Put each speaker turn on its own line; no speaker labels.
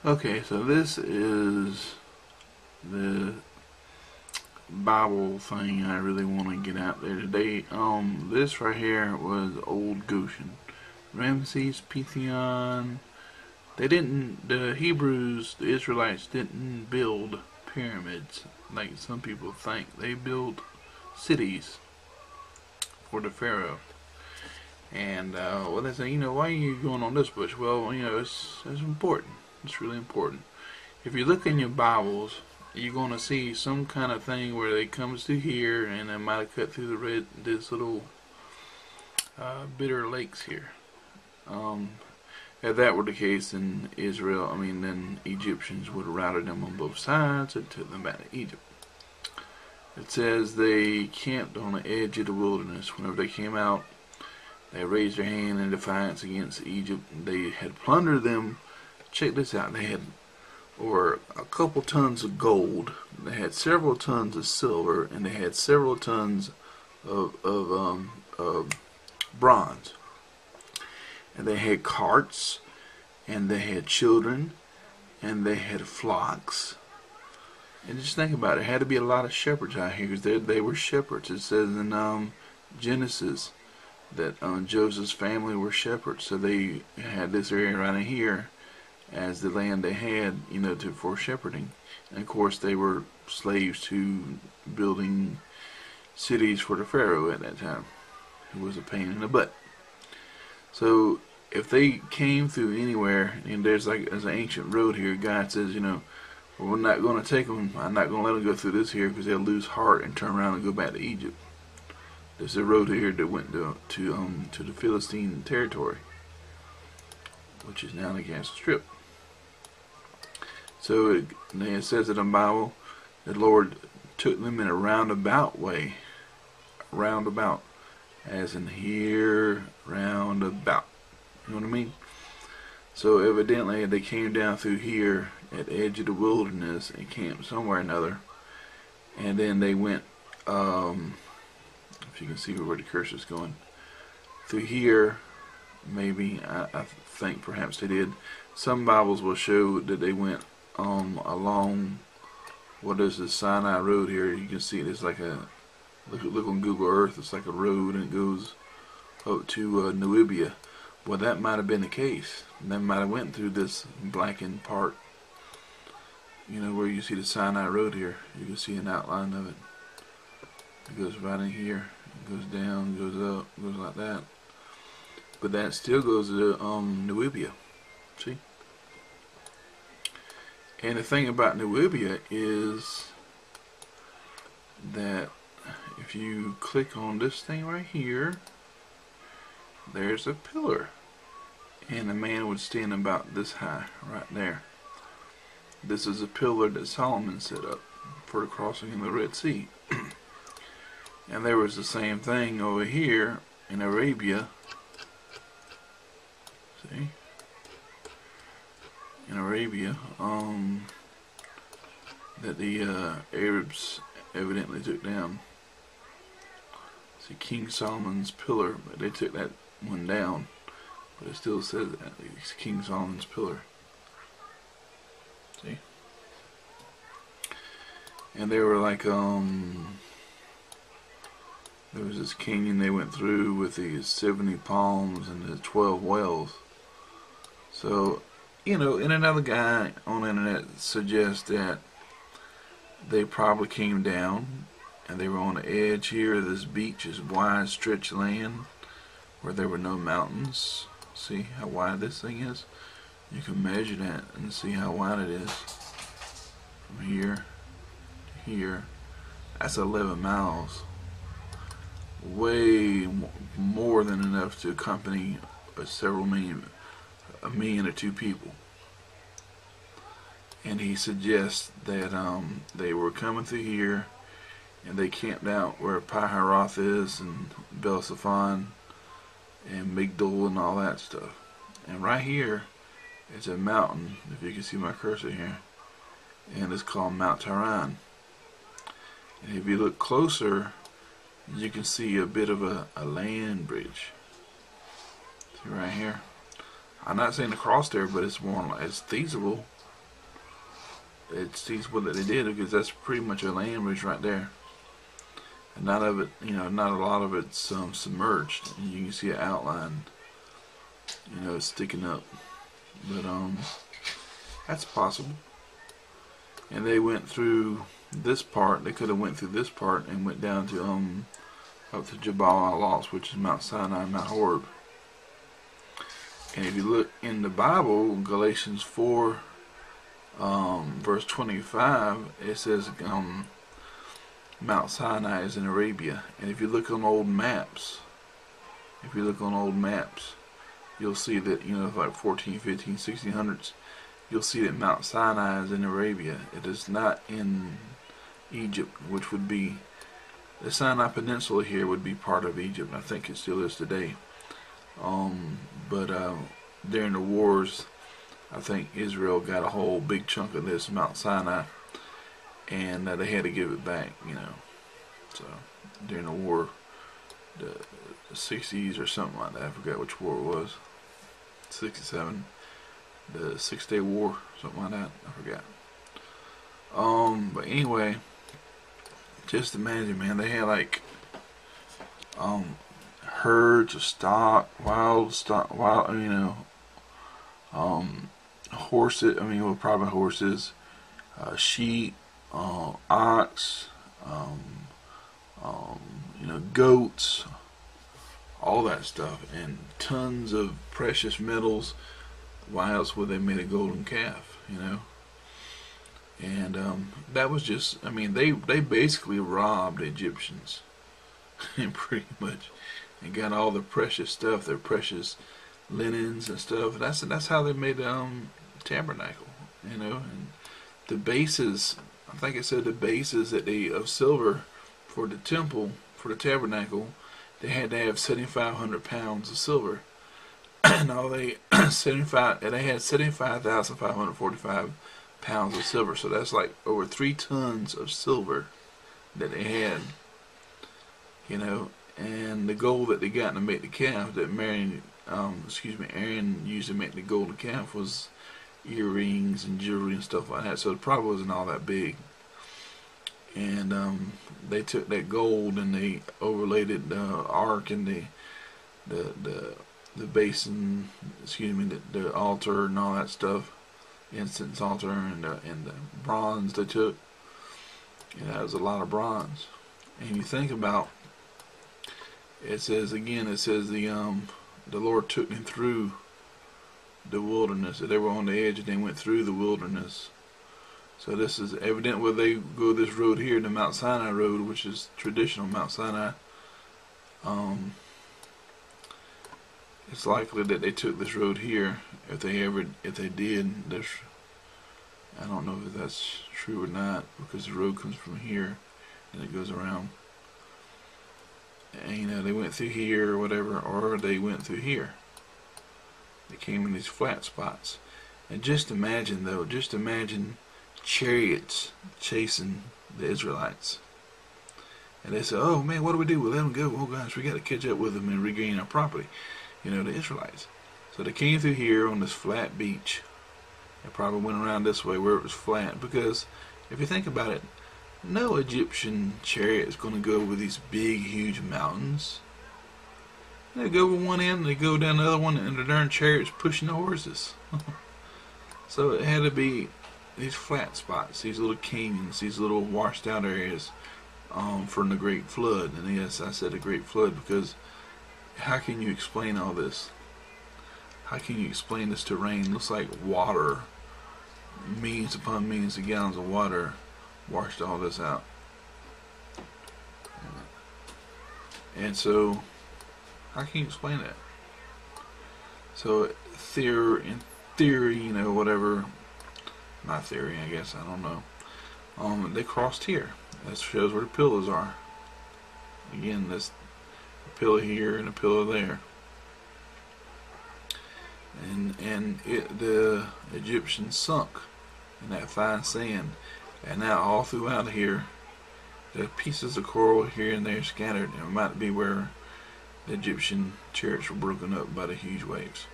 Okay, so this is the Bible thing I really want to get out there today. This right here was Old Goshen. Ramses, Pythion. The Hebrews, the Israelites didn't build pyramids like some people think. They built cities for the Pharaoh. And, well, they say, why are you going on this bush? Well, it's important. It's really important. If you look in your Bibles, you're going to see some kind of thing where it comes through here, and it might have cut through this little bitter lakes here. If that were the case, then then Egyptians would have routed them on both sides and took them back to Egypt. It says they camped on the edge of the wilderness. Whenever they came out, they raised their hand in defiance against Egypt. They had plundered them. Check this out. They had over a couple tons of gold. They had several tons of silver, and they had several tons of bronze. And they had carts, and they had children, and they had flocks. And just think about it. There had to be a lot of shepherds out here, because they were shepherds. It says in Genesis that Joseph's family were shepherds. So they had this area right in here as the land they had, for shepherding. And of course they were slaves to building cities for the Pharaoh at that time. It was a pain in the butt. So if they came through anywhere, and there's an ancient road here, God says, we're not going to take them. I'm not going to let them go through this here, because they'll lose heart and turn around and go back to Egypt. There's a road here that went to the Philistine territory, which is now the Gaza Strip. So it says in the Bible, the Lord took them in a roundabout way. Roundabout. As in here, roundabout. You know what I mean? So evidently they came down through here at the edge of the wilderness and camped somewhere or another. And then they went, if you can see where the cursor's going, through here, maybe, I think perhaps they did. Some Bibles will show that they went along what is the Sinai road here. You can see it's like look on Google Earth, it's like a road, and it goes up to Namibia. Well, that might have been the case. That might have went through this blackened part, where you see the Sinai road here. You can see an outline of it. It goes right in here, it goes down, goes up, goes like that. But that still goes to Namibia. See? And the thing about Namibia is that if you click on this thing right here, there's a pillar. And a man would stand about this high right there. This is a pillar that Solomon set up for the crossing of the Red Sea. And there was the same thing over here in Arabia. See? In Arabia, that the Arabs evidently took down. See, King Solomon's pillar, but they took that one down. But it still says that it's King Solomon's pillar. See? And they were like, there was this canyon they went through with these 70 palms and the 12 wells. So, and another guy on the internet suggests that they probably came down and they were on the edge here of this beach, this wide stretch of land where there were no mountains. See how wide this thing is? You can measure that and see how wide it is. From here to here. That's 11 miles. Way more than enough to accompany a million or two people. And he suggests that they were coming through here and they camped out where Pi-Haroth is and Bel-Safon and Migdol and all that stuff. And right here is a mountain, if you can see my cursor here, and it's called Mount Tehran. And if you look closer, you can see a bit of a land bridge. See right here? I'm not saying to cross there, but it's feasible. it sees what they did, because that's pretty much a land bridge right there. And not of it, not a lot of it's submerged. And you can see an outline, it's sticking up. But that's possible. And they went through this part. They could have went through this part and went down to up to Jabal Al Lawz, which is Mount Sinai, Mount Horeb. And if you look in the Bible, Galatians 4, verse 25, it says Mount Sinai is in Arabia. And if you look on old maps, you'll see that, like 14, 15, 1600s, you'll see that Mount Sinai is in Arabia. It is not in Egypt, which would be, the Sinai Peninsula here would be part of Egypt. I think it still is today. But during the wars, I think Israel got a whole big chunk of this Mount Sinai, and they had to give it back, So during the war, the 60s or something like that, I forgot which war it was, 67, the 6-Day War, something like that, I forgot. But anyway, just imagine, man, they had like herds of stock, horses, probably horses, sheep, ox, goats, all that stuff, and tons of precious metals. Why else would they made a golden calf, And that was just, they basically robbed Egyptians, pretty much, and got all the precious stuff, their precious linens and stuff. That's how they made the tabernacle, and the bases. I think it said the bases that of silver for the temple, for the tabernacle, they had to have 7,500 pounds of silver. No, they had 75,545 pounds of silver. So that's like over 3 tons of silver that they had. And the gold that they got to make the calf that Aaron used to make the golden calf was earrings and jewelry and stuff like that. So it probably wasn't all that big. And they took that gold and they overlaid it, the ark and the basin, the altar and all that stuff, incense altar and the bronze they took. That was a lot of bronze. And you think about, it says the Lord took them through the wilderness. That they were on the edge and they went through the wilderness. So this is evident where they go this road here, the Mount Sinai road, which is traditional Mount Sinai. It's likely that they took this road here. If they did, I don't know if that's true or not, because the road comes from here and it goes around. And they went through here or whatever, or they went through here. They came in these flat spots. And just imagine chariots chasing the Israelites. And they said, oh man, what do we do? We'll let them go. Oh gosh, we got to catch up with them and regain our property. The Israelites. So they came through here on this flat beach. They probably went around this way where it was flat, because if you think about it, no Egyptian chariot is going to go over these big, huge mountains. They go over one end, and they go down the other one, and the darn chariot's pushing the horses. So it had to be these flat spots, these little canyons, these little washed out areas from the Great Flood. And yes, I said the Great Flood because how can you explain all this? How can you explain this terrain? It looks like water, millions upon millions of gallons of water washed all this out. And so, how can you explain that? So, in theory, whatever, not theory, I guess, I don't know. They crossed here. That shows where the pillars are. Again, this a pillar here and a pillar there. And the Egyptians sunk in that fine sand. And now all throughout here, there are pieces of coral here and there scattered. And it might be where the Egyptian chariots were broken up by the huge waves.